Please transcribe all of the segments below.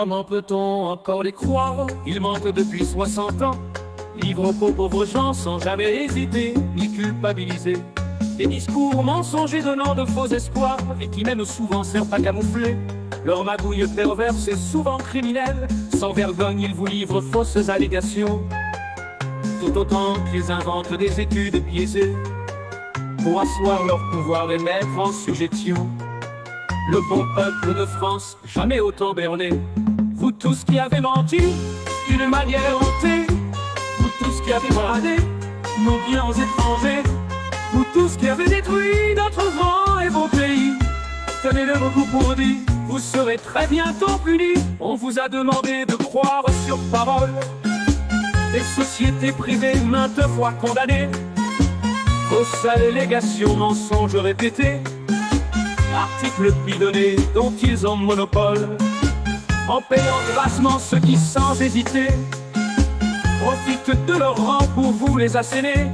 Comment peut-on encore les croire? Ils mentent depuis 60 ans, livrent aux pauvres gens sans jamais hésiter ni culpabiliser. Des discours mensongers donnant de faux espoirs et qui même souvent servent à camoufler leur magouille perverse et souvent criminelle. Sans vergogne, ils vous livrent fausses allégations, tout autant qu'ils inventent des études biaisées pour asseoir leur pouvoir et mettre en sujétion le bon peuple de France, jamais autant berné. Vous tous qui avez menti d'une manière hontée, vous tous qui avez bradé nos biens aux étrangers, vous tous qui avez détruit notre grand et beau pays, tenez-le beaucoup pour dit, vous serez très bientôt punis. On vous a demandé de croire sur parole des sociétés privées maintes fois condamnées, fausses allégations, mensonges répétés, articles bidonnés dont ils ont monopole, en payant grassement ceux qui sans hésiter profitent de leur rang pour vous les asséner,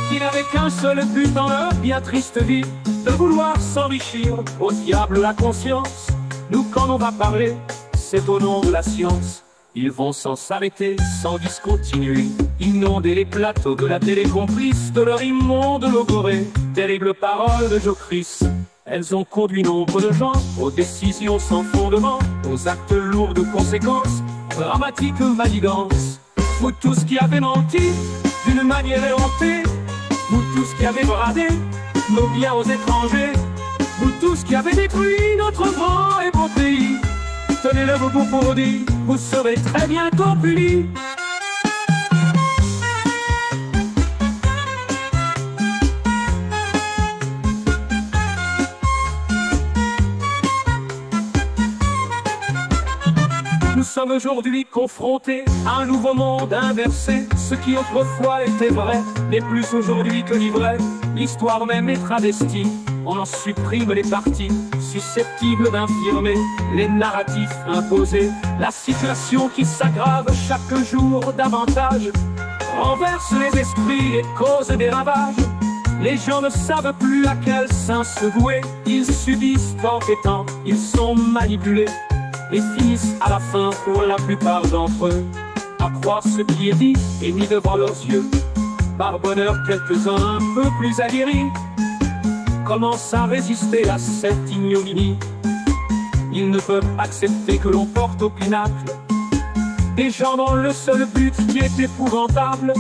qui n'avaient qu'un seul but dans leur bien triste vie, de vouloir s'enrichir. Au diable la conscience, nous quand on va parler, c'est au nom de la science. Ils vont sans s'arrêter, sans discontinuer, inonder les plateaux de la télé complice de leur immonde logorée. Terribles paroles de Jocrisse, elles ont conduit nombre de gens aux décisions sans fondement, aux actes lourds de conséquences, dramatiques manigances. Vous tous qui avez menti d'une manière éhontée, vous tous qui avez bradé nos biens aux étrangers, vous tous qui avez détruit notre grand et beau pays, tenez-le beaucoup pour dire, vous serez très bientôt punis. Nous sommes aujourd'hui confrontés à un nouveau monde inversé. Ce qui autrefois était vrai n'est plus aujourd'hui que l'ivraie. L'histoire même est travestie, on en supprime les parties susceptibles d'infirmer les narratifs imposés. La situation qui s'aggrave chaque jour davantage renverse les esprits et cause des ravages. Les gens ne savent plus à quel saint se vouer. Ils subissent tant et tant, ils sont manipulés et finissent à la fin, pour la plupart d'entre eux, à croire ce qui est dit et mis devant leurs yeux. Par bonheur, quelques-uns un peu plus aguerris commencent à résister à cette ignominie. Ils ne peuvent accepter que l'on porte au pinacle des gens dont le seul but qui est épouvantable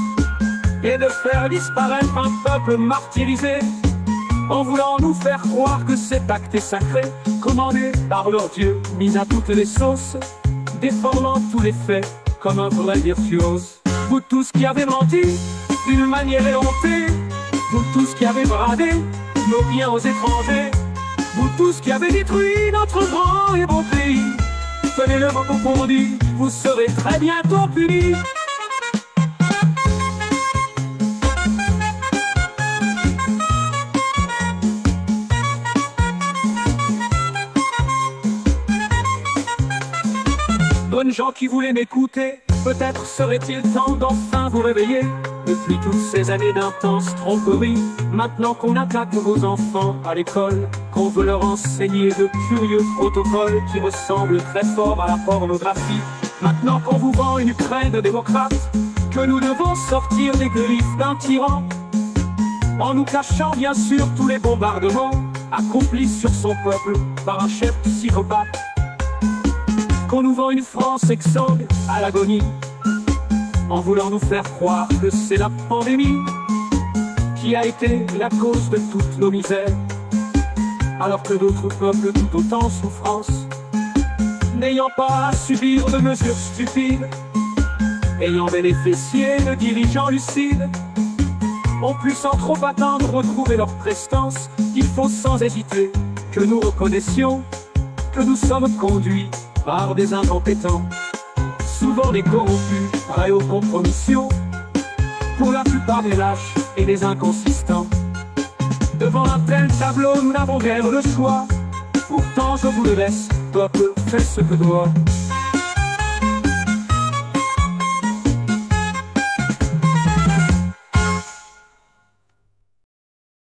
est de faire disparaître un peuple martyrisé, en voulant nous faire croire que cet acte est sacré, commandé par leur Dieu, mis à toutes les sauces, déformant tous les faits comme un vrai virtuose. Vous tous qui avez menti d'une manière éhontée, vous tous qui avez bradé nos biens aux étrangers, vous tous qui avez détruit notre grand et beau pays, tenez-le beaucoup pour dire, vous serez très bientôt punis. Bonnes gens qui voulaient m'écouter, peut-être serait-il temps d'enfin vous réveiller. Depuis toutes ces années d'intense tromperie, maintenant qu'on attaque vos enfants à l'école, qu'on veut leur enseigner de curieux protocoles qui ressemblent très fort à la pornographie, maintenant qu'on vous vend une Ukraine de démocrate, que nous devons sortir des griffes d'un tyran, en nous cachant bien sûr tous les bombardements accomplis sur son peuple par un chef psychopathe, qu'on nous vend une France exsangue à l'agonie, en voulant nous faire croire que c'est la pandémie qui a été la cause de toutes nos misères, alors que d'autres peuples tout autant en souffrance, n'ayant pas à subir de mesures stupides, ayant bénéficié de dirigeants lucides, ont pu sans trop attendre retrouver leur prestance. Il faut sans hésiter que nous reconnaissions que nous sommes conduits par des incompétents, souvent des corrompus, prêts aux compromissions, pour la plupart des lâches et des inconsistants. Devant un tel tableau, nous n'avons guère le choix. Pourtant je vous le laisse, peuple, fais ce que doit.